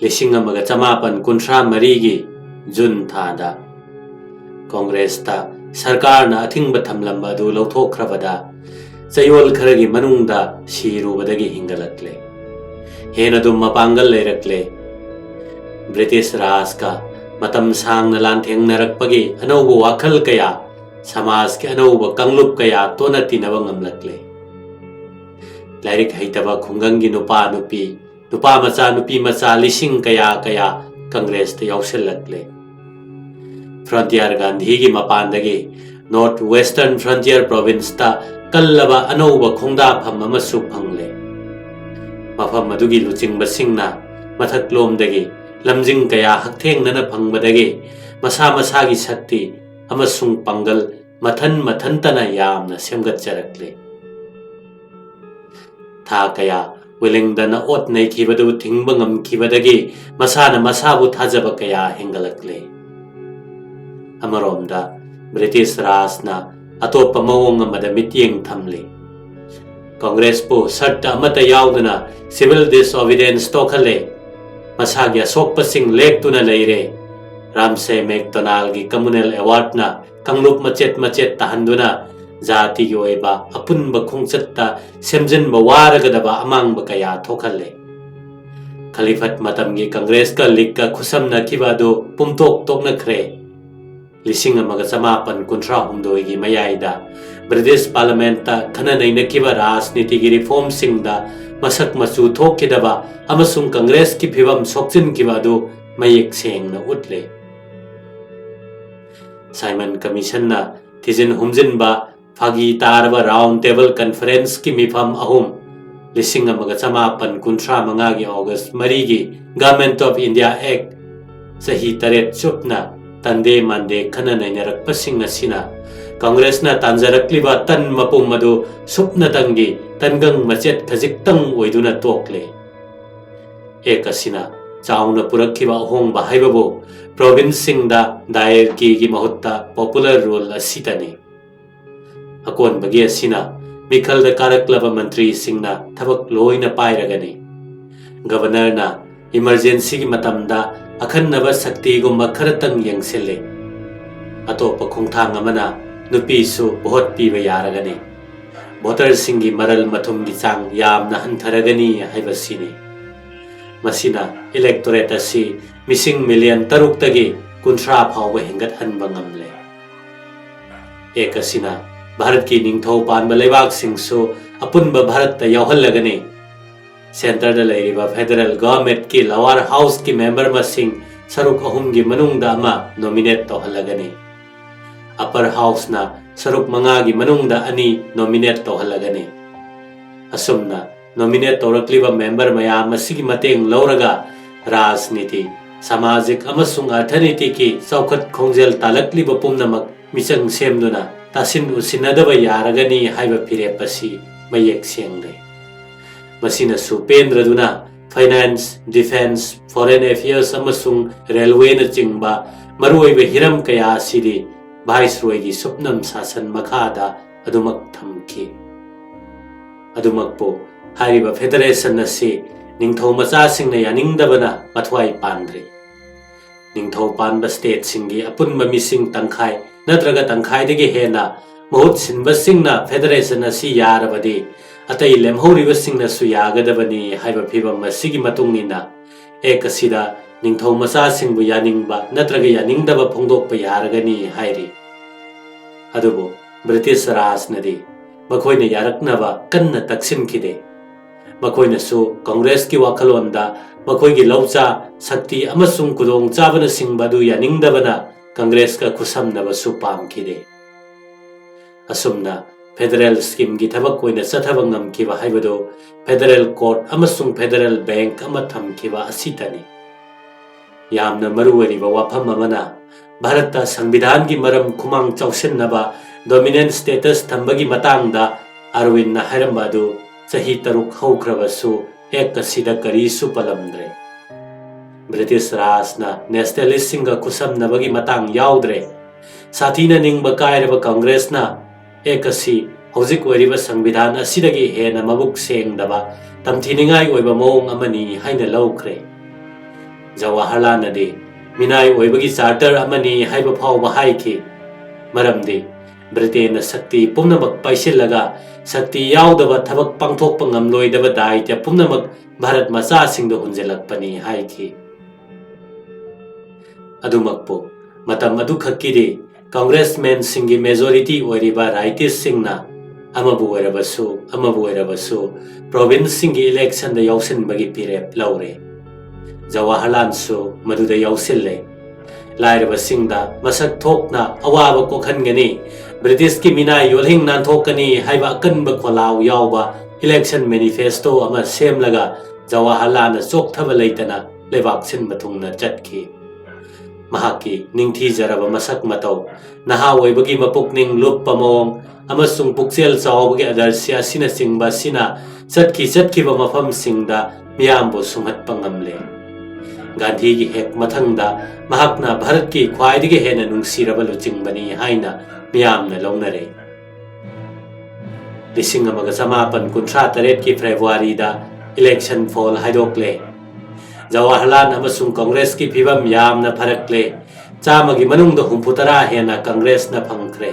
1953 जून थादा कांग्रेसता सरकारना अथिंग थमलंबा अदु लौथोख्रबदा चयोल खरगी मनुंगदा सीरुबदगी हिंगलक्ले हेनदुम मपांगल लेरक्ले ब्रिटिश राज का मतम सांगना लांथेंगनरकपगी अनौबो वाखल कया समाज के अनौबो कंगलुप कया तोनतिनब ngamlakle लाइरिक हैतबा खुंगंगी नुपा मचा लिसिंग कया कया कांग्रेस ते यावसलक्ले फ्रंटियर गांधी की मपानदगी नॉर्थ वेस्टर्न फ्रंटियर प्रोविंस ता कल्लबा अनौबा खोंदाफम अमसु फंगले मफम मदुगी लुचिंगबसिंगना मथक्लोमदगी लमजिंग कया हकथेंगनना फंगबदगी मसा मसागी शक्ति अमसुंग पंगल मथन यामना सेमगतचरक्ले था कया विलिंगदना ओत नैखिबदु थिंगबा ngamखिबदगी मसाना मसाबु थाजब कया हेंगलक्ले अमरोमदा ब्रिटिश राजना अतोप मवोंग अमदा मितियेंग थमले कांग्रेस पु सट्ट अमत यावदना सिविल डिसओबीडियंस तोखले मसागी असोकपसिंग लेक्तुना लेरे रामसे मैकडोनाल्ड की कम्युनल अवार्डना कंगलुप मचेत तहंदुना जाति की ओइबा अपुनब खुंगचत्ता सेमजनब वारगदबा अमांगब कया थोखले खलीफत मतमगी कांग्रेस का लीग का खुसम नखिबादो पुमतोक तोकनख्रे 1953 की मयाइदा ब्रिटिश पार्लियामेंट खना नैनखिबा राजनीति की रिफॉर्म सिंगदा मसक मचू थोखिदबा अमसुंग कांग्रेस की फिवम सोक्चिनखिबादो मयेक सेंगना उतले साइमन कमीशन ना थिजिन हुमजिनबा फागी तारबा राउंड टेबल कॉन्फ्रेंस की मिफम अहुम 1953 की अगस्त 3 की गवर्नमेंट ऑफ इंडिया एक्ट सही तरेत चुपना तंदे मंदे खना नैनरकपसिंग असिना कांग्रेस ना तांजरक्लिबा तन मपुम मदु सुपना तंगी तनगंग मचेत खजिक्तंग ओइदुना तोकले एक असिना चाउना पुरखिबा होंग बाहाइबबो प्रोविंस सिंगदा दायर की महुत्ता पॉपुलर रूल असितने अकोन बगे असिना मिखल द कारकलब मंत्री सिंगना थबक लोइना पाइरगने गवर्नर ना इमरजेंसी की मतमदा अखन्नब शक्ति गुम खरतंग यंगसेले अतोप खुंगथांग अमना नुपीसु भोट पीबा यारगने भोटर सिंगी मरल मथुम की चांग यामना हंथरगनी हाइबसिने मसिना इलेक्टोरेट असि मिसिंग मिलियन तरुक्तगी 30 फाउब हेंगत हनबा ngamle एक असिना भारत की निंगथौ पानबा लेबाक सिंगसु अपुनबा भारत ता यावहलगने सेंटर द लेरिबा फेडरल गवर्नमेंट की लोअर हाउस की मेंबर मसिंग सरुक अहुम की मनुंगदा अमा नॉमिनेट तौहलगने अपर हाउस ना सरुक मंगा की मनुंगदा अनि नॉमिनेट तौहलगने असुमना नॉमिनेट तौरक्लिबा मेंबर मयाम मसिगी मतेंग लौरगा राजनीति सामाजिक अमसुंग अर्थनीति की चौखट खोंजेल तालक्लिबा पुमनमक मिचंग सेमदुना तासिन उसिनदबा यारगनी हाइबा फिरेपसि मयेक सेंगले मसीना सुपेंद्रदुना फाइनेंस डिफेंस फॉरेन अफेयर्स अमसुंग रेलवे न चिंगबा मरुओइबा हिरम कया सिदि वाइसरॉय की सुपनम शासन मखादा अदुमक थमखि अदुमकपो हारिबा फेडरेशन असे निंगथौ मचा सिंगना यानिंगदबना मथवाई पांद्रे निंगथौ पानबा स्टेट सिंगी अपुनबा मिसिंग तंखाई नत्रगा तंखाइदगी हेना महुत सिनबा सिंगना फेडरेशन असी यारबदि अतई लेमहौरिबा सिंगनासु यागदबनी हाइबा फिबम मसिगी मतुंगिना एक असिदा निंगथौ मचा सिंगबु यानिंगबा नत्रगा यानिंगदबा फोंदोकपा यारगनी हाइरि अदुबो ब्रिटिश राजनदी मखोइना यारकनबा कन्ना तक्सिनखिदे मखोइनासु कांग्रेस की वाखलोंदा मखोइगी लौचा शक्ति अमसुंग कुदोंग चाबना सिंगबदु यानिंगदबना कांग्रेस का खुसमनबसु पामखिदे असुमना फेडरल स्कीम की थबक कोइना चथबा ngamखिबा हाइबदो फेडरल कोर्ट अमसुंग फेडरल बैंक अमा थमखिबा असितने यामना मरुवरिबा वाफम अमना भारत संविधान की मरम खुमांग चौसनबा डोमिनेंट स्टेटस थंबगी मतंगदा अरविंद हाइरमबादु चही तरुक हौख्रबसु एक कसिदा करीसु पलमद्रे ब्रिटिश राजना नेशनलिस्ट सिंगा खुसम नबगी मतंग याउद्रे साथीना निंगबा कायरबा कांग्रेसना एकसी हौजिक ओइरिबा संविधान असिदगी हेना मबुक सेंगदबा तमथिनिंगाई ओइबा मोंग अमनी हाइना लौख्रे ꯖꯋꯥꯍꯔꯂꯥꯜꯅꯗꯤ ꯃꯤꯅꯥꯏ ꯑꯣꯏꯕꯒꯤ ꯆꯥꯔꯇꯔ ꯑꯃꯅꯤ ꯍꯥꯏꯕ ꯐꯥꯎꯕ ꯍꯥꯏꯈꯤ, ꯃꯔꯝꯗꯤ ꯕ꯭ꯔꯤꯇꯦꯟꯅ ꯁꯛꯇꯤ ꯄꯨꯝꯅꯃꯛ ꯄꯥꯏꯁꯤꯜꯂꯒ ꯁꯛꯇꯤ ꯌꯥꯎꯗꯕ ꯊꯕꯛ ꯄꯥꯡꯊꯣꯛꯄ ꯉꯝꯂꯣꯏꯗꯕ ꯗꯥꯏꯇ꯭ꯌ ꯄꯨꯝꯅꯃꯛ ꯚꯥꯔꯠ ꯃꯆꯥꯁꯤꯡꯗ ꯍꯨꯟꯖꯤꯜꯂꯛꯄꯅꯤ ꯍꯥꯏꯈꯤ꯫ ꯑꯗꯨꯃꯛꯄꯨ ꯃꯇꯝ ꯑꯗꯨꯈꯛꯀꯤꯗꯤ ꯀꯪꯒ꯭ꯔꯦꯁꯃꯦꯟꯁꯤꯡꯒꯤ ꯃꯦꯖꯣꯔꯤꯇꯤ ꯑꯣꯏꯔꯤꯕ ꯔꯥꯏꯇꯤꯁꯁꯤꯡꯅ ꯑꯃꯕꯨ ꯑꯣꯏꯔꯕꯁꯨ ꯄ꯭ꯔꯣꯚꯤꯟꯁꯁꯤꯡꯒꯤ ꯏꯂꯦꯛꯁꯟꯗ ꯌꯥꯎꯁꯤꯟꯕꯒꯤ ꯐꯤꯔꯦꯞ ꯂꯧꯔꯦ꯫ ꯖꯋꯥꯍꯔꯂꯥꯜꯁꯨ ꯃꯗꯨꯗ ꯌꯥꯎꯁꯤꯜꯂꯦ꯫ ꯂꯥꯏꯔꯕꯁꯤꯡꯗ ꯃꯁꯛ ꯊꯣꯛꯅ ꯑꯋꯥꯕ ꯀꯣꯛꯍꯟꯒꯅꯤ, ꯕ꯭ꯔꯤꯇꯤꯁꯀꯤ ꯃꯤꯅꯥꯏ ꯌꯣꯜꯍꯤꯡ ꯅꯥꯟꯊꯣꯛꯀꯅꯤ ꯍꯥꯏꯕ ꯑꯀꯟꯕ ꯈꯣꯜꯂꯥꯎ ꯌꯥꯎꯕ ꯏꯂꯦꯛꯁꯟ ꯃꯦꯅꯤꯐꯦꯁꯇꯣ ꯑꯃ ꯁꯦꯝꯂꯒ ꯖꯋꯥꯍꯔꯂꯥꯜꯅ ꯆꯣꯛꯊꯕ ꯂꯩꯇꯅ ꯂꯩꯕꯥꯛ ꯁꯤꯟꯕ ꯊꯨꯡꯅ ꯆꯠꯈꯤ꯫ ꯃꯍꯥꯛꯀꯤ ꯅꯤꯡꯊꯤꯖꯔꯕ ꯃꯁꯛ ꯃꯇꯧ, ꯅꯍꯥ ꯑꯣꯏꯕꯒꯤ ꯃꯄꯨꯛꯅꯤꯡ ꯂꯨꯞꯄ ꯃꯑꯣꯡ ꯑꯃꯁꯨꯡ ꯄꯨꯛꯆꯦꯜ ꯆꯥꯎꯕꯒꯤ ꯑꯗꯔꯁ꯭ꯌ ꯑꯁꯤꯅꯆꯤꯡꯕ ꯑꯁꯤꯅ ꯆꯠꯈꯤꯕ ꯃꯐꯝꯁꯤꯡꯗ ꯃꯤꯌꯥꯝꯕꯨ ꯁꯨꯝꯍꯠꯄ ꯉꯝꯂꯦ꯫ ꯒꯥꯟꯙꯤꯒꯤ ꯍꯦꯛ ꯃꯊꯪꯗ ꯃꯍꯥꯛꯅ ꯚꯥꯔꯠꯀꯤ ꯈ꯭ꯋꯥꯏꯗꯒꯤ ꯍꯦꯟꯅ ꯅꯨꯡꯁꯤꯔꯕ ꯂꯨꯆꯤꯡꯕꯅꯤ ꯍꯥꯏꯅ ꯃꯤꯌꯥꯝꯅ ꯂꯧꯅꯔꯦ꯫ 1938ꯀꯤ ꯐꯦꯕ꯭ꯔꯨꯋꯥꯔꯤꯗ ꯏꯂꯦꯛꯁꯟ ꯐꯣꯜ ꯍꯥꯏꯗꯣꯛꯂꯦ꯫ ꯖꯋꯥꯍꯔꯂꯥꯜ ꯑꯃꯁꯨꯡ ꯀꯪꯒ꯭ꯔꯦꯁꯀꯤ ꯐꯤꯚꯝ ꯌꯥꯝꯅ ꯐꯔꯛꯂꯦ꯫ 100ꯒꯤ ꯃꯅꯨꯡꯗ 70 ꯍꯦꯟꯅ ꯀꯪꯒ꯭ꯔꯦꯁꯅ ꯐꯪꯈ꯭ꯔꯦ꯫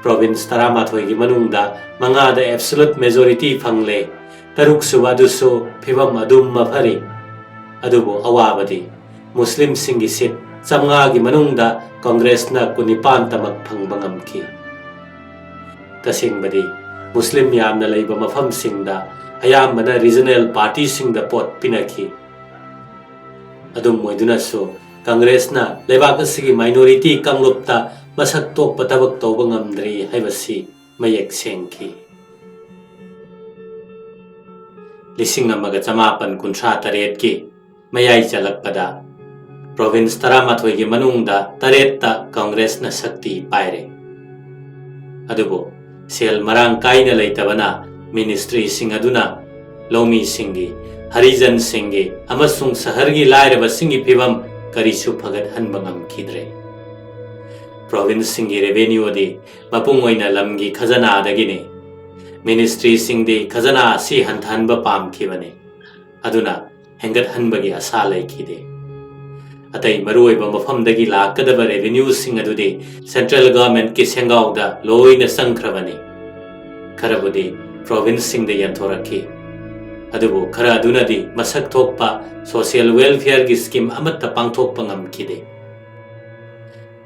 ꯄ꯭ꯔꯣꯚꯤꯟꯁ 19ꯒꯤ ꯃꯅꯨꯡꯗ 5ꯗ ꯑꯦꯕꯁꯣꯂꯨꯠ ꯃꯦꯖꯣꯔꯤꯇꯤ ꯐꯪꯂꯦ꯫ 6ꯁꯨꯕ ꯑꯗꯨꯁꯨ ꯐꯤꯚꯝ ꯑꯗꯨꯝ ꯃꯐꯔꯤ꯫ ꯑꯗꯨꯕꯨ ꯑꯋꯥꯕꯗꯤ ꯃꯨꯁꯂꯤꯝꯁꯤꯡꯒꯤ ꯁꯤꯠ 100ꯒꯤ ꯃꯅꯨꯡꯗ ꯀꯪꯒ꯭ꯔꯦꯁꯅ 19ꯇꯃꯛ ꯐꯪꯕ ꯉꯝꯈꯤ꯫ ꯇꯁꯦꯡꯕꯗꯤ ꯃꯨꯁꯂꯤꯝ ꯌꯥꯝꯅ ꯂꯩꯕ ꯃꯐꯝꯁꯤꯡꯗ ꯑꯌꯥꯝꯕꯅ ꯔꯤꯖꯅꯦꯜ ꯄꯥꯔꯇꯤꯁꯤꯡꯗ ꯄꯣꯠ ꯄꯤꯅꯈꯤ꯫ ꯑꯗꯨꯝ ꯑꯣꯏꯗꯨꯅꯁꯨ ꯀꯪꯒ꯭ꯔꯦꯁꯅ ꯂꯩꯕꯥꯛ ꯑꯁꯤꯒꯤ ꯃꯥꯏꯅꯣꯔꯤꯇꯤ ꯀꯥꯡꯂꯨꯞꯇ ꯃꯁꯛ ꯊꯣꯛꯄ ꯊꯕꯛ ꯇꯧꯕ ꯉꯝꯗ꯭ꯔꯤ ꯍꯥꯏꯕꯁꯤ ꯃꯌꯦꯛ ꯁꯦꯡꯈꯤ꯫ 1938ꯀꯤ ꯃꯌꯥꯏ ꯆꯜꯂꯛꯄꯗ ꯄ꯭ꯔꯣꯚꯤꯟꯁ 19ꯒꯤ ꯃꯅꯨꯡꯗ 8ꯇ ꯀꯪꯒ꯭ꯔꯦꯁꯅ ꯁꯛꯇꯤ ꯄꯥꯏꯔꯦ꯫ ꯑꯗꯨꯕꯨ ꯁꯦꯜ ꯃꯔꯥꯡ ꯀꯥꯏꯅ ꯂꯩꯇꯕꯅ ꯃꯤꯅꯤꯁꯇ꯭ꯔꯤꯁꯤꯡ ꯑꯗꯨꯅ ꯂꯧꯃꯤꯁꯤꯡꯒꯤ, ꯍꯔꯤꯖꯟꯁꯤꯡꯒꯤ ꯑꯃꯁꯨꯡ ꯁꯍꯔꯒꯤ ꯂꯥꯏꯔꯕꯁꯤꯡꯒꯤ ꯐꯤꯚꯝ ꯀꯔꯤꯁꯨ ꯐꯒꯠꯍꯟꯕ ꯉꯝꯈꯤꯗ꯭ꯔꯦ꯫ ꯄ꯭ꯔꯣꯚꯤꯟꯁꯁꯤꯡꯒꯤ ꯔꯦꯚꯦꯅ꯭ꯌꯨꯗꯤ ꯃꯄꯨꯡ ꯑꯣꯏꯅ ꯂꯝꯒꯤ ꯈꯖꯅꯥꯗꯒꯤꯅꯤ꯫ ꯃꯤꯅꯤꯁꯇ꯭ꯔꯤꯁꯤꯡꯗꯤ ꯈꯖꯅꯥ ꯑꯁꯤ ꯍꯟꯊꯍꯟꯕ ꯄꯥꯝꯈꯤꯕꯅꯤ, ꯑꯗꯨꯅ ꯍꯦꯟꯒꯠꯍꯟꯕꯒꯤ ꯑꯁꯥ ꯂꯩꯈꯤꯗꯦ꯫ ꯑꯇꯩ ꯃꯔꯨꯑꯣꯏꯕ ꯃꯐꯝꯗꯒꯤ ꯂꯥꯛꯀꯗꯕ ꯔꯦꯚꯦꯅ꯭ꯌꯨꯁꯤꯡ ꯑꯗꯨꯗꯤ ꯁꯦꯟꯇ꯭ꯔꯦꯜ ꯒꯚꯔꯟꯃꯦꯟꯠꯀꯤ ꯁꯦꯡꯒꯥꯎꯗ ꯂꯣꯏꯅ ꯆꯪꯈ꯭ꯔꯕꯅꯤ꯫ ꯈꯔꯕꯨꯗꯤ ꯄ꯭ꯔꯣꯚꯤꯟꯁꯁꯤꯡꯗ ꯌꯦꯟꯊꯣꯔꯛꯈꯤ, ꯑꯗꯨꯕꯨ ꯈꯔ ꯑꯗꯨꯅꯗꯤ ꯃꯁꯛ ꯊꯣꯛꯄ ꯁꯣꯁꯤꯌꯦꯜ ꯋꯦꯜꯐꯤꯌꯔꯒꯤ ꯁ꯭ꯀꯤꯝ ꯑꯃꯠꯇ ꯄꯥꯡꯊꯣꯛꯄ ꯉꯝꯈꯤꯗꯦ꯫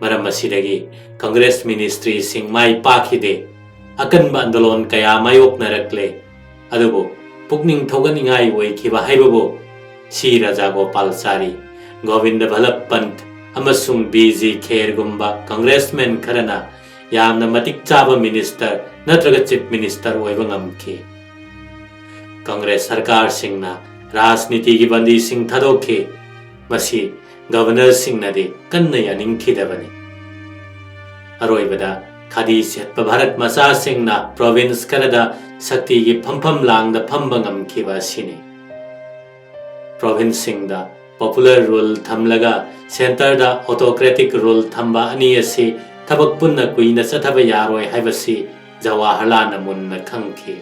ꯃꯔꯝ ꯑꯁꯤꯗꯒꯤ ꯀꯪꯒ꯭ꯔꯦꯁ ꯃꯤꯅꯤꯁꯇ꯭ꯔꯤꯁꯤꯡ ꯃꯥꯏ ꯄꯥꯛꯈꯤꯗꯦ꯫ ꯑꯀꯟꯕ ꯑꯟꯗꯣꯂꯣꯟ ꯀꯌꯥ ꯃꯥꯌꯣꯛꯅꯔꯛꯂꯦ꯫ ꯑꯗꯨꯕꯨ ꯄꯨꯛꯅꯤꯡ ꯊꯧꯒꯠꯅꯤꯡꯉꯥꯏ ꯑꯣꯏꯈꯤꯕ ꯍꯥꯏꯕꯕꯨ ꯁꯤ ꯔꯥꯖꯥꯒꯣꯄꯥꯜꯆꯥꯔꯤ, ꯒꯣꯕꯤꯟꯗ ꯚꯜꯂꯚ ꯄꯟꯠ ꯑꯃꯁꯨꯡ ꯕꯤ.ꯖꯤ. ꯈꯦꯔꯒꯨꯝꯕ ꯀꯪꯒ꯭ꯔꯦꯁꯃꯦꯟ ꯈꯔꯅ ꯌꯥꯝꯅ ꯃꯇꯤꯛ ꯆꯥꯕ ꯃꯤꯅꯤꯁꯇꯔ ꯅꯠꯇ꯭ꯔꯒ ꯆꯤꯐ ꯃꯤꯅꯤꯁꯇꯔ ꯑꯣꯏꯕ ꯉꯝꯈꯤ꯫ ꯀꯪꯒ꯭ꯔꯦꯁ ꯁꯔꯀꯥꯔꯁꯤꯡꯅ ꯔꯥꯖꯅꯤꯇꯤꯒꯤ ꯕꯟꯗꯤꯁꯤꯡ ꯊꯥꯗꯣꯛꯈꯤ꯫ ꯃꯁꯤ ꯒꯚꯔꯅꯔꯁꯤꯡꯅꯗꯤ ꯀꯟꯅ ꯌꯥꯅꯤꯡꯈꯤꯗꯕꯅꯤ꯫ ꯑꯔꯣꯏꯕꯗ ꯈꯥꯗꯤ ꯁꯦꯠꯄ ꯚꯥꯔꯠ ꯃꯆꯥꯁꯤꯡꯅ ꯄ꯭ꯔꯣꯚꯤꯟꯁ ꯈꯔꯗ ꯁꯛꯇꯤꯒꯤ ꯐꯝꯐꯝ ꯂꯥꯡꯗ ꯐꯝꯕ ꯉꯝꯈꯤꯕ ꯑꯁꯤꯅꯤ꯫ ꯄ꯭ꯔꯣꯚꯤꯟꯁꯁꯤꯡꯗ ꯄꯣꯄꯨꯂꯔ ꯔꯨꯜ ꯊꯝꯂꯒ ꯁꯦꯟꯇꯔꯗ ꯑꯣꯇꯣꯀ꯭ꯔꯦꯇꯤꯛ ꯔꯨꯜ ꯊꯝꯕ ꯑꯅꯤ ꯑꯁꯤ ꯊꯕꯛ ꯄꯨꯟꯅ ꯀꯨꯏꯅ ꯆꯠꯊꯕ ꯌꯥꯔꯣꯏ ꯍꯥꯏꯕꯁꯤ ꯖꯋꯥꯍꯔꯂꯥꯜꯅ ꯃꯨꯟꯅ ꯈꯪꯈꯤ꯫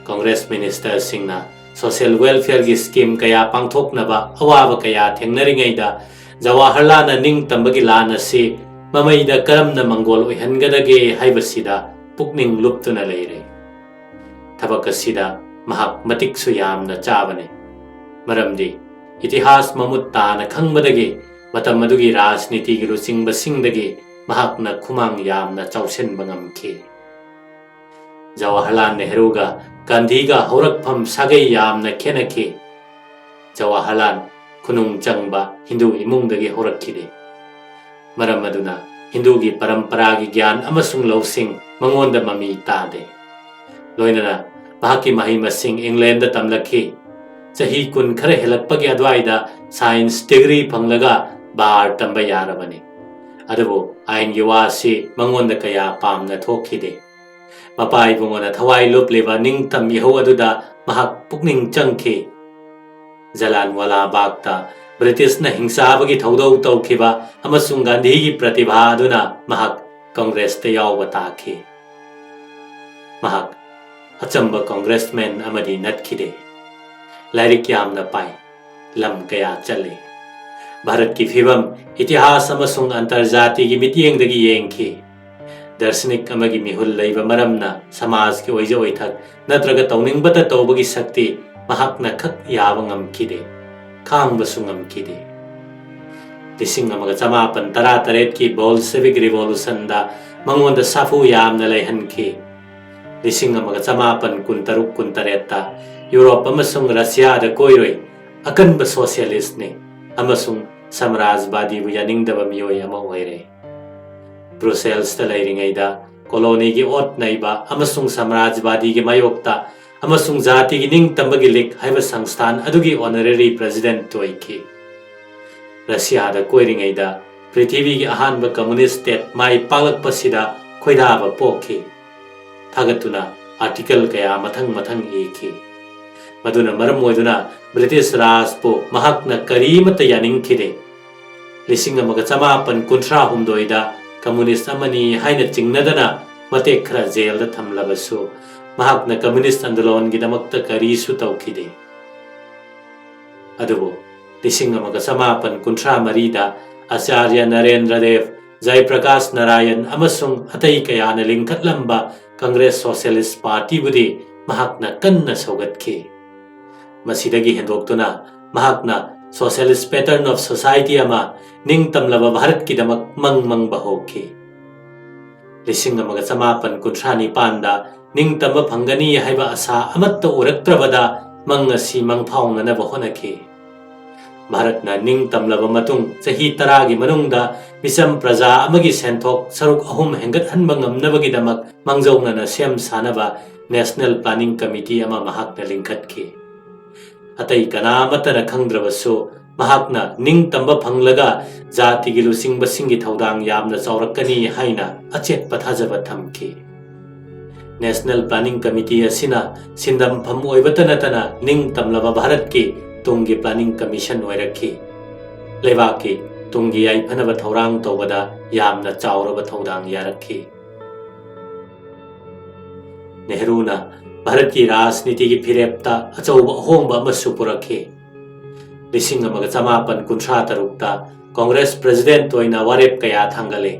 ꯀꯪꯒ꯭ꯔꯦꯁ ꯃꯤꯅꯤꯁꯇꯔꯁꯤꯡꯅ ꯁꯣꯁꯤꯌꯦꯜ ꯋꯦꯜꯐꯤꯌꯔꯒꯤ ꯁ꯭ꯀꯤꯝ ꯀꯌꯥ ꯄꯥꯡꯊꯣꯛꯅꯕ ꯑꯋꯥꯕ ꯀꯌꯥ ꯊꯦꯡꯅꯔꯤꯉꯩꯗ ꯖꯋꯥꯍꯔꯂꯥꯜꯅ ꯅꯤꯡꯇꯝꯕꯒꯤ ꯂꯥꯟ ꯑꯁꯤ ꯃꯃꯩꯗ ꯀꯔꯝꯅ ꯃꯪꯒꯣꯜ ꯑꯣꯏꯍꯟꯒꯗꯒꯦ ꯍꯥꯏꯕꯁꯤꯗ ꯄꯨꯛꯅꯤꯡ ꯂꯨꯞꯇꯨꯅ ꯂꯩꯔꯦ꯫ ꯊꯕꯛ ꯑꯁꯤꯗ ꯃꯍꯥꯛ ꯃꯇꯤꯛꯁꯨ ꯌꯥꯝꯅ ꯆꯥꯕꯅꯤ, ꯃꯔꯝꯗꯤ ꯏꯇꯤꯍꯥꯁ ꯃꯃꯨꯠ ꯇꯥꯅ ꯈꯪꯕꯗꯒꯤ ꯃꯇꯝ ꯑꯗꯨꯒꯤ ꯔꯥꯖꯅꯤꯇꯤꯒꯤ ꯂꯨꯆꯤꯡꯕꯁꯤꯡꯗꯒꯤ ꯃꯍꯥꯛꯅ ꯈꯨꯃꯥꯡ ꯌꯥꯝꯅ ꯆꯥꯎꯁꯤꯟꯕ ꯉꯝꯈꯤ꯫ ꯖꯋꯥꯍꯔꯂꯥꯜ ꯅꯦꯍꯔꯨꯒ ꯒꯥꯟꯙꯤꯒ ꯍꯧꯔꯛꯐꯝ ꯁꯥꯒꯩ ꯌꯥꯝꯅ ꯈꯦꯟꯅꯈꯤ꯫ ꯖꯋꯥꯍꯔꯂꯥꯜ ꯈꯨꯅꯨꯡ ꯆꯪꯕ ꯍꯤꯟꯗꯨ ꯏꯃꯨꯡꯗꯒꯤ ꯍꯧꯔꯛꯈꯤꯗꯦ, ꯃꯔꯝ ꯑꯗꯨꯅ ꯍꯤꯟꯗꯨꯒꯤ ꯄꯔꯝꯄꯔꯥꯒꯤ ꯒ꯭ꯌꯥꯟ ꯑꯃꯁꯨꯡ ꯂꯧꯁꯤꯡ ꯃꯉꯣꯟꯗ ꯃꯃꯤ ꯇꯥꯗꯦ꯫ ꯂꯣꯏꯅꯅ ꯃꯍꯥꯛꯀꯤ ꯃꯍꯩ ꯃꯁꯤꯡ ꯏꯪꯂꯦꯟꯗ ꯇꯝꯂꯛꯈꯤ꯫ ꯆꯍꯤ 10 ꯈꯔ ꯍꯦꯜꯂꯛꯄꯒꯤ ꯑꯗꯨꯋꯥꯏꯗ ꯁꯥꯏꯟꯁ ꯗꯤꯒ꯭ꯔꯤ ꯐꯪꯂꯒ ꯕꯥꯔ ꯇꯝꯕ ꯌꯥꯔꯕꯅꯤ꯫ ꯑꯗꯨꯕꯨ ꯑꯥꯏꯟꯒꯤ ꯋꯥꯁꯤ ꯃꯉꯣꯟꯗ ꯀꯌꯥ ꯄꯥꯝꯅ ꯊꯣꯛꯈꯤꯗꯦ꯫ ꯃꯄꯥ ꯏꯕꯨꯡꯉꯣꯅ ꯊꯋꯥꯏ ꯂꯨꯞꯂꯤꯕ ꯅꯤꯡꯇꯝ ꯏꯍꯧ ꯑꯗꯨꯗ ꯃꯍꯥꯛ ꯄꯨꯛꯅꯤꯡ ꯆꯪꯈꯤ꯫ ꯖꯂꯥꯟꯋꯥꯂꯥ ꯕꯥꯒꯇ ꯕ꯭ꯔꯤꯇꯤꯁꯅ ꯍꯤꯡꯁꯥꯕꯒꯤ ꯊꯧꯗꯧ ꯇꯧꯈꯤꯕ ꯑꯃꯁꯨꯡ ꯒꯥꯟꯙꯤꯒꯤ ꯄ꯭ꯔꯇꯤꯚꯥ ꯑꯗꯨꯅ ꯃꯍꯥꯛ ꯀꯪꯒ꯭ꯔꯦꯁꯇ ꯌꯥꯎꯕ ꯇꯥꯈꯤ꯫ ꯃꯍꯥꯛ ꯑꯆꯝꯕ ꯀꯪꯒ꯭ꯔꯦꯁꯃꯦꯟ ꯑꯃꯗꯤ ꯅꯠꯈꯤꯗꯦ꯫ ꯂꯥꯏꯔꯤꯛ ꯌꯥꯝꯅ ꯄꯥꯏ, लम कया चले भारत की फिवम इतिहास अमसुंग अंतर्जाति की मितियेंगदगी येंखी दर्शनिक अमगी मिहुल लैबा मरमना समाज की ओइजे ओइथक नत्रगा तौनिंगबता तौबगी शक्ति महाकना खक याबा ngamखिदे खांगबसु ngamखिदे लिसिंग अमगा चमापन तरातरेत की बोल्शेविक रिवोल्यूशन दा मंगोंदा साफु यामना लैहनखी लिसिंग अमगा चमापन कुंतरुक कुंतरेता यूरोप अमसुंग रशिया दा कोइरोय अकनब सोशलिस्ट ने अमसुंग साम्राज्यवादी बु यानिंगदबा मियोय अमा ओइरे ब्रुसेल्स ता लैरिङैदा कोलोनी की ओट नैबा अमसुंग साम्राज्यवादी की मायोक्ता अमसुंग जाति की निंगतंबगी लीग हाइबा संस्थान अदुगी ऑनररी प्रेसिडेंट तोइखी रशिया दा कोइरिङैदा पृथ्वी की अहानबा कम्युनिस्ट स्टेट माइ पालकपसिदा खोइदाबा पोखी थागतुना आर्टिकल कया मथंग मथंग इखी मदुना मरम ओइदुना ब्रिटिश राजपो महाकना करीमत यानिंगखिदे लिसिंग अमगा चमापन कुंथ्रा हुमदोइदा कम्युनिस्ट अमनी हाइना चिंगनदना मतेक खरा जेल दा थमलबसु महाकना कम्युनिस्ट आंदोलन की दमकता करीसु तौखिदे अदुबो लिसिंग अमगा चमापन कुंथ्रा मरीदा आचार्य नरेंद्र देव जयप्रकाश नारायण अमसुंग अतै कयाना लिंखतलंबा कांग्रेस सोशलिस्ट पार्टी बुदी महाकना कन्ना सौगतखी मसीदगी हेंदोक्तुना महाकना सोशलिस्ट पैटर्न ऑफ सोसाइटी अमा निंगतमलबा भारत की दमक मंग मंग बहोखी लिसिंग अमगा चमापन कुंथ्रा निपानदा निंगतम फंगनी हाइबा आशा अमत्त उरक्त्रबदा मंग असी मंगफाउननबा होनखी भारत ना निंगतमलबा मतुंग चही 10 की मनुंगदा मिसम प्रजा अमगी सेंथोक सरुक अहुम हेंगत हनबा ngamnabagi damak mangjongna सेम सानबा नेशनल प्लानिंग कमिटी अमा महाकना लिंखतखी अतई कनामतन खंगद्रबसु महाकना निंगतंबा फंगलगा जाति की लुसिंगबसिंगी थौदांग यामना चौरक्कनी हाइना अचेत पथाजबा थमखी नेशनल प्लानिंग कमिटी असिना सिंदम फम ओइबतनतना निंगतमलबा भारत की तुंगी प्लानिंग कमीशन ओइरखी लेबाकी तुंगी याइफनबा थौरांग तौबदा यामना चाउरबा थौदांग यारखी नेहरूना भारत की राजनीति की फिरेप्ता अचौबा अहोंबा अमसु पुरखी लिसिंग अमगा चमापन कुंथ्रा तरुक्ता कांग्रेस प्रेसिडेंट ओइना वारेप कया थांगले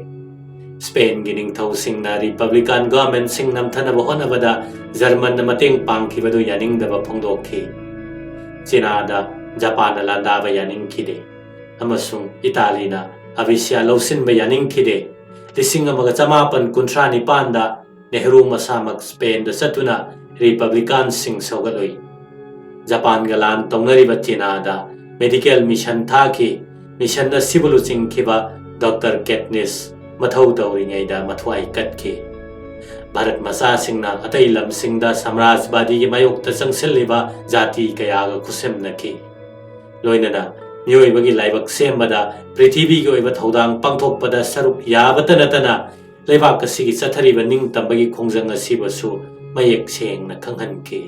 स्पेन की निंगथौसिंगना रिपब्लिकन गवर्नमेंट सिंग नमथनबा होनबदा जर्मन मतेंग पांगखिबदु यानिंगदबा फोंदोखी चीनादा जापान लांदाबा यानिंगखिदे अमसुंग इटालीना अविसिया लौसिनबा यानिंगखिदे लिसिंग अमगा चमापन कुंथ्रा निपानदा नेहरू मसामक स्पेन दा चतुना रिपब्लिकन सिंग सौगलोई जापान गलान तौनरिबा चीनादा मेडिकल मिशन थाखी मिशन सिबुलु चिंखिबा डॉक्टर कैटनिस मथौ तौरिङैदा मथुआई कटखी भारत मसा सिंगना अतई लम सिंगदा साम्राज्यवादी की मायोक्ता चंगसिल्लिबा जाति कयागा खुसेमनखी लोइनना मियोइबगी लाइबक सेमबदा पृथ्वी की ओइबा थौदांग पांगथोकपदा सरुक याबत नतना लेबाक असिगी चथरिबा निंगतंबगी खोंजंग असिबसु मयेक सेंगना खंगहनखी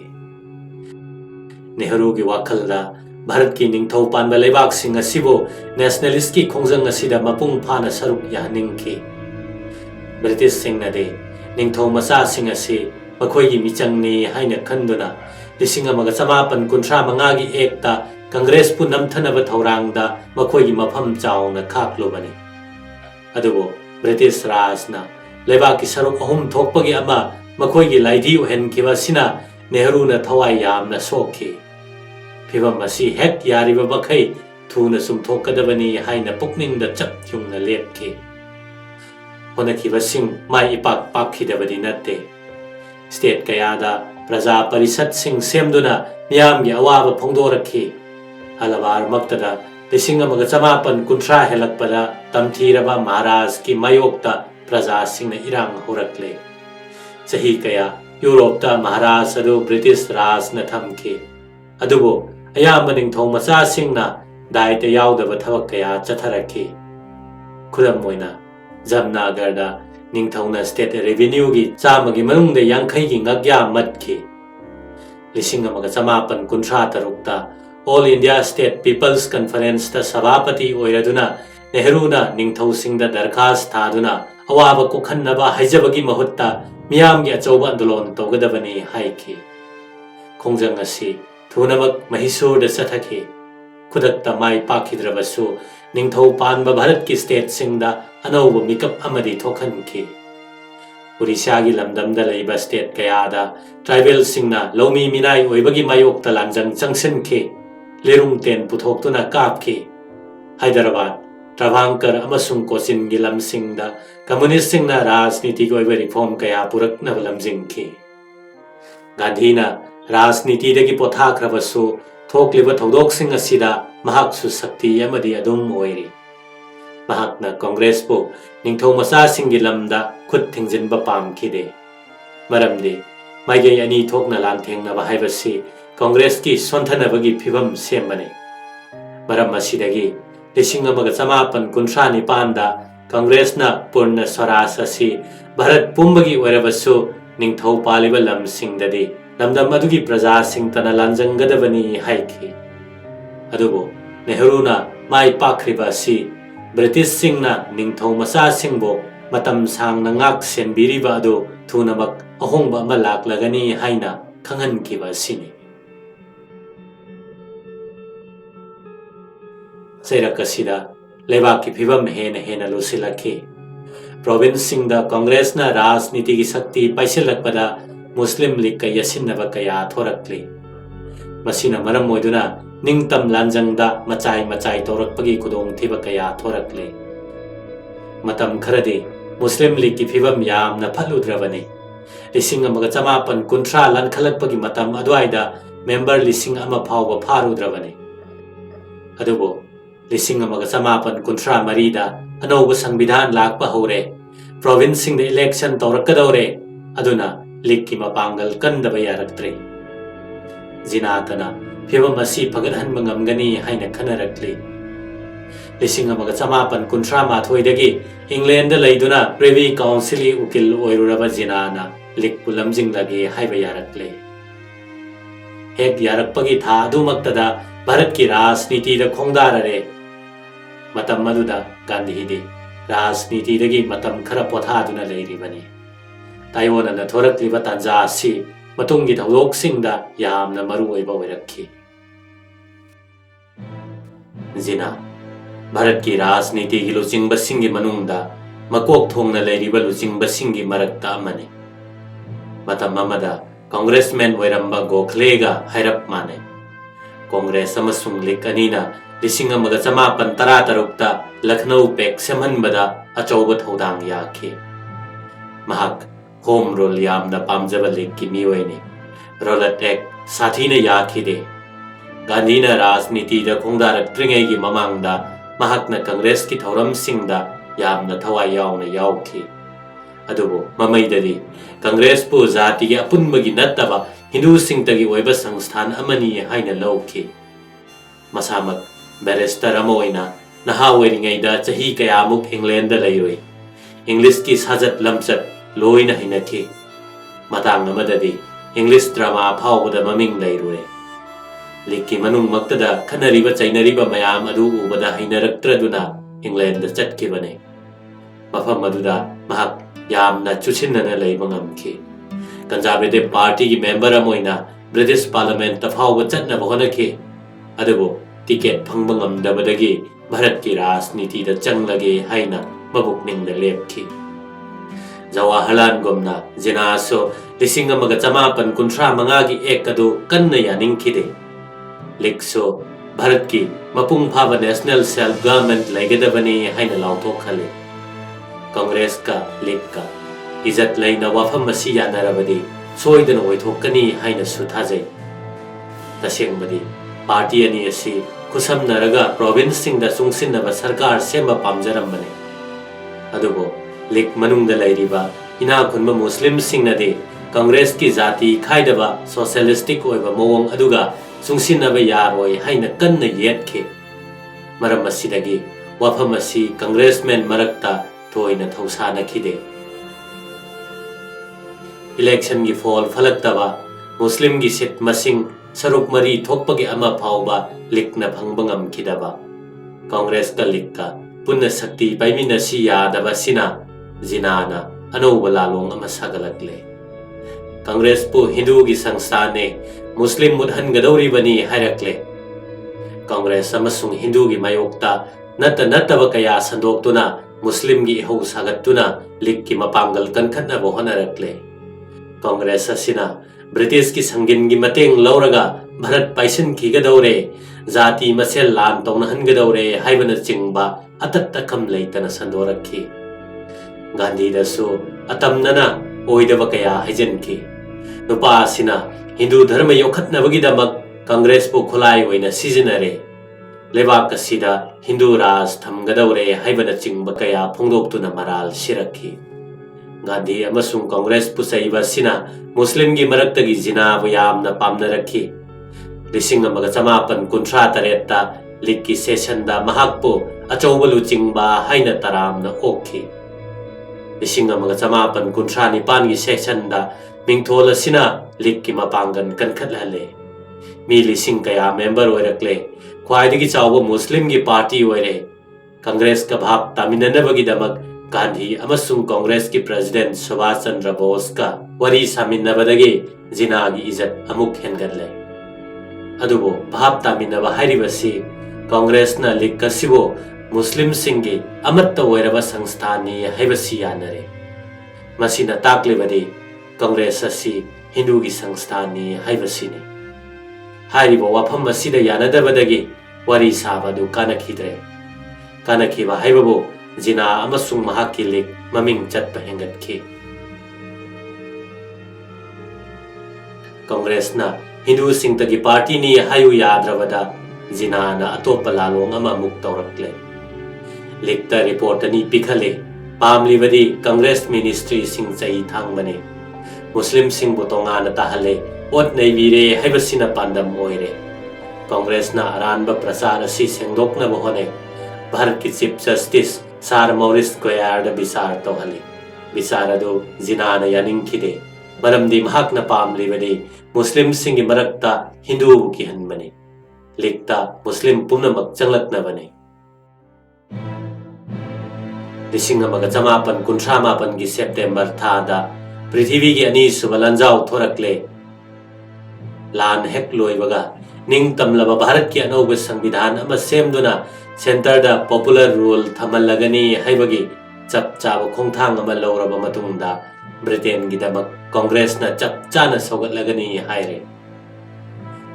नेहरू की वाखलदा भारत की निंगथौ पानबा लेबाक सिंग असिबो नेशनलिस्ट की खोंजंग असिदा मपुंग फाना सरुक याहनिंगखी ब्रिटिश सिंगनदे निंगथौ मचा सिंग असि मखोइगी मिचंगनी हाइना खंदुना लिसिंग अमगा चमापन कुंथ्रा मंगागी एकता कांग्रेस पु नमथनबा थौरांगदा मखोइगी मफम चाउना खाकलोबनी अदुबो ब्रिटिश राजना लेबाकी सरुक अहुम थोकपगी अमा मखोइगी लाइधी ओहेनखिबा सिना नेहरूना थवाई यामना सोखी फिवम असी हेक यारिबा बखै थुना सुमथोकदबनी हाइना पुकनिंगदा चपयुंगना लेपखी होनखिबसिंग माइ इपाक पाखिदबदी नत्ते स्टेट कयादा प्रजा परिषद सिंग सेमदुना मियामगी अवाबा फोंदोरखी अलवार मक्तदा लिसिंग अमगा चमापन कुंथ्रा हेलकपदा तमथीरबा महाराज की मायोक्ता प्रजा सिंगना इरांग होरकले चही कया यूरोपता महाराज अदु ब्रिटिश राजना थमखी अदुबो अयाम्बा निंगथौ मचा सिंगना दायित्व याउदबा थबक कया चथरखी खुदम ओइना जमनागरदा निंगथौना स्टेट रेवेन्यू की चामगी मनुंगदा यांखै की ngakya matki लिसिंग अमगा चमापन कुंथ्रा तरुक्ता All India State Peoples Conference ता सभापति ओइरदुना नेहरूना निंगथौसिंगदा दरखास्त थादुना अवाबा कोखन्नबा हाइजबगी महुत्ता मियामगी अचौबा आंदोलन तौगदबनी हाइखी खोंजंग असि थुनमक महिसूरदा चथखी खुदक्ता माई पाखिद्रबसु निंगथौ पानबा भारत की स्टेट सिंगदा अनौब मिकअप अमदी थोखनखि उड़ीसा की लमदमदा लैबा स्टेट कयादा ट्राइबल सिंगना लौमी मिनाई ओइबगी मायोक्ता लांजंग चंगसनखि लेरुम तेन पुथोक्तुना कापखि हैदराबाद ट्राभांकर अमसुंग कोचिन की लमसिंगदा कम्युनिस्ट सिंगना राजनीति की ओइबा रिफॉर्म कया पुरकनब लमजिंगखि गांधीना राजनीति दगी पोथाख्रबसु थोक्लिबा थौदोकसिंग असिदा महाक्सु शक्ति अमदी अदुम ओइरि महाक्ना कांग्रेस पो निंगथौ मसासिंगी लमदा खुद थिंगजिनबा पामखिदे मरमदे माइगै अनि थोकना लांथेंगनबा हाइबसि कांग्रेस की सोंथनबगी फिबम सेमबने मरम असिदगी 1959 दा कांग्रेसना पूर्ण स्वराज असि भारत पुंबगी ओइरबसु निंगथौ पालिबा लमसिंगददी लमदम अदुगी प्रजा सिंगतना लांजंगदबनी हाइखि अदुबो नेहरूना माई पाखरिबा असि ब्रिटिश सिंगना निंगथौ मसा सिंगबो मतम सांगना ngak सेनबिरिबा अदु थुनमक अहोंबा अमा लाक्लगनी हाइना खंगनखिबा सिनि सेरकसिदा लेबाक की फिबम हेन लुसिलखि प्रोविंस सिंगदा कांग्रेसना राजनीति की शक्ति पाइसिलकपदा मुस्लिम लीग का यसिन्नबा कया थोरक्ली मसिना मरम ओइदुना निंगतम लांजंगदा मचाई तौरकपगी खुदोंगथिबा कया थोरक्ले मतम खरदे मुस्लिम लीग की फिबम यामना फलुद्रबने 1950 लानखलकपगी मतम अद्वाइदा मेंबर 1,000 फावबा फारुद्रबने अदुबो 1953 दा अनौब संविधान लाकपा हौरे प्रोविंस सिंग इलेक्शन तौरकदौरे अदुना लीग की मपांगल कंदबा यारक्त्रे जिनातना फिबम असी फगदहनबा ngamgani हाइना खनरक्ली 1953 दगी इंग्लैंड लैदुना प्रिवी काउंसिल उकिल ओइरुरबा जिनाना लीग पुलमजिंगलगे हाइबा यारक्ले हेक यारक्पगी था अदुमक्तदा भारत की राजनीति दा खोंगदाररे मतम मदुदा गांधी दे राजनीति दगी मतम खरा पोथादुना लैरिबने ताइवोनना थोरक्लिबा तांजा असि मतुंगी थौदोकसिंगदा यामना मरु ओइबा ओइरक्खि जिना भारत की राजनीति की लुचिंगबसिंगी मनुंगदा मकोक थोंगना लैरिबा लुचिंगबसिंगी मरक्ता अमने मतम अमदा कांग्रेसमैन ओइरंबा गोखलेगा हैरप माने कांग्रेस अमसुंग लीग अनीना 1953 लखनऊ पेक सेमहनबदा अचौब थौदांग याखि महाक होम रोल यामना पामजबा लीग की मियोइने रोलट एक्ट साथीने याखिदे गांधीना राजनीति दा खोंगदारक्त्रिंगैगी ममांगदा महाकना कांग्रेस की थौरमसिंगदा यामना थवाई यावना यावखि अदुबो ममैददी कांग्रेस पु जाति की अपुनबगी नत्तबा हिंदू सिंगतगी ओइबा संस्थान अमनी हाइना लौखि मसामक बैरिस्टर अमा ओइना नहा ओइरिङैदा चही कयामुक इंग्लैंड लैरोइ इंग्लिश की साजत लमचत लोइना हिनखि मतांग अमददी इंग्लिश ड्रामा फावबदा ममिंग लैरुरे लीग की मनुंग मक्तदा खनरिबा चैनरिबा मयाम अदु उबदा हिनरक्त्रदुना इंग्लैंड चटखिबने मफम अदुदा महाक यामना चुसिन्नना लैबा ngamखि कंजर्वेटिव पार्टी की मेंबर अमोइना ब्रिटिश पार्लियामेंट तफावबा चटनबा होनखि अदुबो टिकेट फंगबा ngamdabadagi भारत की राजनीति दा चंगलगे हाइना मबुकनिंगदा लेपखि जवाहरलाल गुमना जिनासो 1955 की एक अदु कन्न यानिंगखिदे लिक्सो भारत की मपुंग फाबा नेशनल सेल्फ गवर्नमेंट लैगदबने हाइना लाउथोखले कांग्रेस का लीग का इज्जत लैना वाफम असी यानरबदि सोइदन ओइथोकनी हाइना सुथाजै तसेंगबदि पार्टी अनि असी खुसमनरगा प्रोविंस सिंगदा सुंगसिनबा सरकार सेंबा पामजरमबने अदुबो लीग मनुंगदा लैरिबा इना खुनबा मुस्लिम सिंगनदे कांग्रेस की जाति खाइदबा सोशलिस्टिक ओइबा मोवंग अदुगा सुंगसिनबा यारोइ हाइना कन्न येतखे मरम असिदगी वाफम असी कांग्रेसमैन मरक्ता थोइना थौसानखिदे इलेक्शन की फॉल फलक्तबा मुस्लिम की सीट मसिंग सरुक मरी थोकपगे अमा फावबा लीगना फंगबा ngamखिदबा कांग्रेस का लीग का पुन्ना शक्ति पाइमिनसी यादबा सिना जिनाना अनौबा लालोंग अमा सागलकले कांग्रेस पु हिंदू की संस्था ने मुस्लिम मुदहनगदौरिबनी हाइरक्ले कांग्रेस अमसुंग हिंदू की मायोक्ता नत्तब कया संदोक्तुना मुस्लिम की इहौ सागत्तुना लीग की मपांगल कनखत्नबो होनरक्ले। कांग्रेस असिना ब्रिटिश की संगिन की मतेंग लौरगा भारत पाइसनखिगदौरे जाति मसेल लान तौनहनगदौरे हाइबन चिंगबा अतत्तखम लेतन संदोरखी। गांधी दसु अतमनना ओइदब कया हाइजनखी। नुपा असिना हिंदू धर्म योखत्नबगिदमक कांग्रेस पु खुलाई ओइना सिजनरे लेबाक असिदा हिंदू राज थमगदौरे हाइबन चिंगब कया फोंदोक्तुना मराल सिरखी। गांधी अमसुंग कांग्रेस पु सैबसिना मुस्लिम की मरक्तगी जिनाबु यामना पामनरखी। 1953 लीग की सेशनदा महाकपु अचौब लुचिंगबा हाइना तरामना ओखी। 1959 की सेशनदा मिंगथोल असिना लीग की मपांगन कनखत्लहले। मी लिसिंग कया मेंबर ओइरक्ले। ख्वाइदगी चावब मुस्लिम की पार्टी ओइरे। कांग्रेस का भाग तामिननबगिदमक गांधी अमसुंग कांग्रेस की प्रेसिडेंट सुभाष चंद्र बोस का वरी सामिनबदगी जिनागी इज्जत अमुक हेनगदले। अदुबो भाव तामिनब हाइरिबसी कांग्रेस न लीग कसिबो मुस्लिम सिंगी अमत्त ओइरब संस्थानी हाइबसी यानरे। मसिना ताकलेबदी कांग्रेस असी हिंदू की संस्थानी हाइबसीने। हाइरिबो वाफम मसिदा यानदबदगी वरी साबदु कानखिद्रे। कानखिबा हाइबबो जिना अमसुंग महाकी लीग ममिंग चत्प हेंगतखी। कांग्रेस न हिंदू सिंगतगी पार्टी नि हायु याद्रबदा जिना न अतोप लालोंग अमा मुक तौरक्ले। लीग ता रिपोर्ट नि पिखले पामलिबदी कांग्रेस मिनिस्ट्री सिंग चई थांगबने। मुस्लिम सिंग बु तोंगान ताहले ओट नैबिरे हाइबसिना पांदम ओइरे। कांग्रेस न अरानब प्रचार असि सेंगदोक्नब होने भारत की चीफ जस्टिस सार मॉरिस गोयार्ड बिसार तौहली। बिसार अदु जिनाना यानिंगखिदे मरमदी महाकना पामलिबदी मुस्लिम सिंग की मरक्ता हिंदू की हनबने। लीगता मुस्लिम पुनमक चंगलकनबने। 1959 की सेप्टेम्बर थादा पृथ्वी की अनीसुब लंजाव थोरकले। लान हेक लोइबगा निंगतमलब भारत की अनौब संविधान अमा सेमदुना सेंटर दा पॉपुलर रूल थमलगनी हाइबगी चप चाब खोंगथांग अमा लौरब मतुंगदा ब्रिटेन की दमक कांग्रेस न चप चाना सौगतलगनी हाइरे।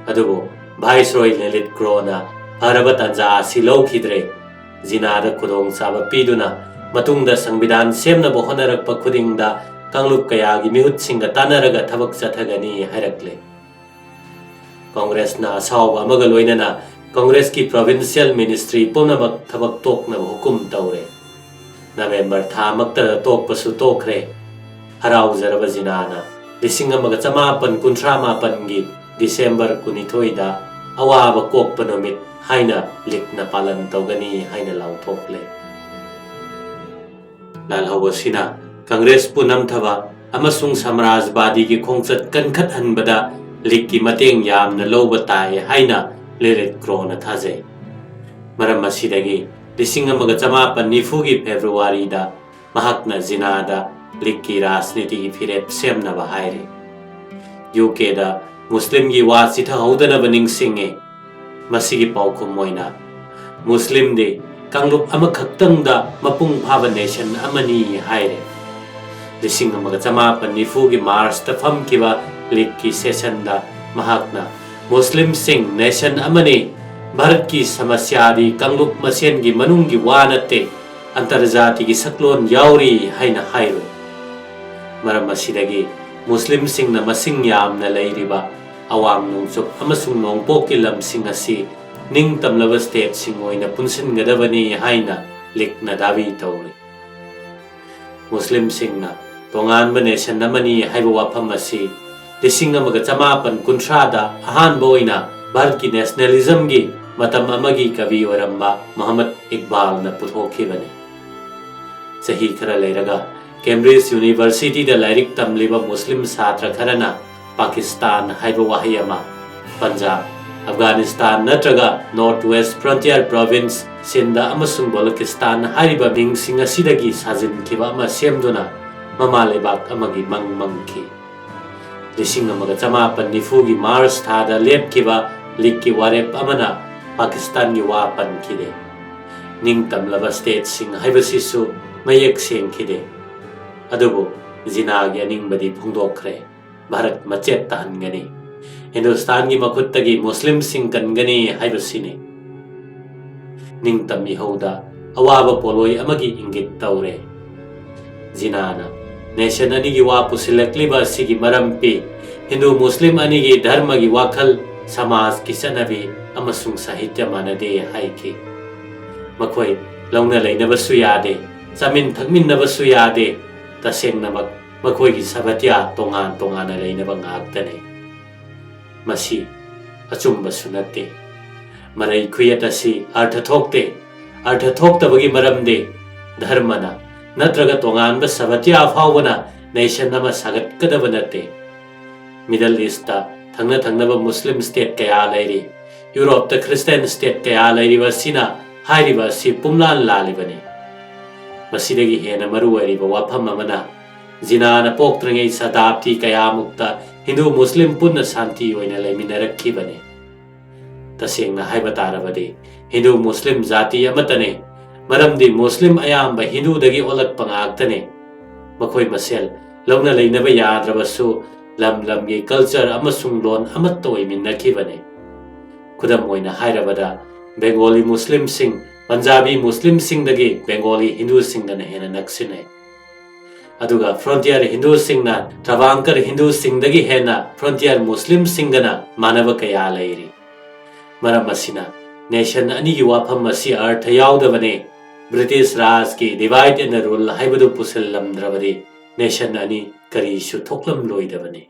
अदुबो वाइसरॉय ललित क्रोना हरब तंजा आसि लौखिद्रे। जिनाद खुदोंग चाब पीदुना मतुंगदा संविधान सेमनब होनरकप खुदिंगदा कांगलुप कयागी मिहुतसिंग तानरगा थबक चथगनी हाइरक्ले। कांग्रेस न असाव अमग लोइनना कांग्रेस की प्रोविंशियल मिनिस्ट्री पुनमक थबक तोकनब हुकुम तौरे। नवेंबर थामक्ता तोकपसु तोखरे। हराउजरब जिनाना 1959 की डिसेंबर 19 अवाब कोकप नुमित हाइना लीगना पालन तौगनी हाइना लाउथोकले। लालहौबसिना कांग्रेस पुनमथबा अमसुंग साम्राज्यवादी की खोंगचत कनखत्हनबदा लीग की मतेंग यामना लौब ताय हाइना लेरेट क्रोना थाजे। मरम असिदगी 1990 की फेब्रुवारी दा महाकना जिनादा लीग की राजनीति की फिरेप सेमनब हाइरे। यूके दा मुस्लिम की वा चिथहौदनब निंगसिंगे। मसिगी पाउखुम मोइना मुस्लिम दे कांगलुप अमखक्तंगदा मपुंग फाब नेशन अमनी हाइरे। 1990 की मार्च दा फमकिबा लीग की सेशन दा महाकना मुस्लिम सिंह नेशन अमने भारत की समस्या दी कांगलुप मसेन की मनुंग की वानते अंतरजाति की सकलोन यावरी हाइना हाइरो। मरम असिदगी मुस्लिम सिंह न मसिंग यामना लैरिबा अवांग नोंगचुप अमसुंग नोंगपोक की लमसिंग असि निंगतमलब स्टेट सिंग ओइना पुनसिनगदबनी हाइना लीगना दावी तौरे। मुस्लिम सिंह न तोंगानब नेशन अमनी हाइबा वाफम असि 1950 अहानब ओइना भारत की नेशनलिज्म की मतम अमगी कवि ओरंबा मोहम्मद इकबाल न पुथोखिबने। सही खरा लेरगा कैम्ब्रिज यूनिवर्सिटी दा लाइरिक तमलिबा मुस्लिम छात्र खरना पाकिस्तान हाइबा वाहै अमा पंजाब अफगानिस्तान नत्रगा North West Frontier Province Sindh अमसुंग बलोचिस्तान हाइरिबा मिंगसिंग असिदगी साजिनखिबा अमा सेमदुना ममा लेबाक अमगी मंगमंगखी। 1990 की मार्च थादा लेपकिबा लीग की वारेप अमना पाकिस्तान की वा पनखिदे निंगतमलबा स्टेट सिंग हाइबसिसु मयेक सेंखिदे अदुबु जिनागी अनिंगबदी फोंदोखरे भारत मचेत ताहनगनी हिंदुस्तान की मखुत्तगी मुस्लिम सिंग कनगनी हाइबसिने निंगतम इहौदा अवाब पोलोय अमगी इंगित तौरे जिनाना नेशन अनिगी वा पुसिलक्लिबा सिगी मरम पे हिंदू मुस्लिम अनिगी धर्म की वाखल समाज की चनबी अमसुंग साहित्य मानदे हाइकी मखोय लौना लेनबसु यादे चामिन थकमिनबसु यादे तसेंगनमक मखोय की सबतिया तोंगान तोंगाना लेनब ngaktane मसी अचुंबसु नते मरई खुयत असि अर्थ थोक्तबगी मरमदे धर्मना नत्रगा तोंगानब सबतिया फावना नेशन नम सागतकदब नते मिडल ईस्ट थंगना थंगनब मुस्लिम स्टेट कया लेरी यूरोप द क्रिश्चियन स्टेट कया लेरीबा सिना हाइरिबा सि पुमलान लालिबने मसिदगी हेना मरु ओइरिबा वाफम अमना जिनाना पोक्त्रंगै शताब्दी कया मुक्ता हिंदू मुस्लिम पुन्न शांति ओइना लेमिनरखिबने तसेंगना हाइबा तारबदे हिंदू मुस्लिम जाति अमतने मरमदि मुस्लिम अयाम हिंदू दगी ओलक पंगाक्तने मखोय मसेल लौना लेनबा याद्रबसु लम लम की कल्चर अमसुंग लोन अमत ओइमिनखिबने खुदम ओइना हाइरबदा बेंगोली मुस्लिम सिंग पंजाबी मुस्लिम सिंग दगी बेंगोली हिंदू सिंग दने हेना नक्सिने अदुगा फ्रंटियर हिंदू सिंग ना ट्रावांकर हिंदू सिंग दगी हेना फ्रंटियर मुस्लिम सिंग दना मानव कया लेरी मरम असिना नेशन अनि की वाफम असी अर्थ याउदबने ब्रिटिश राज की डिवाइड एंड रूल हाइबदु पुसललमद्रबदि नेशन अनि करीसु थोक्लम लोइदबने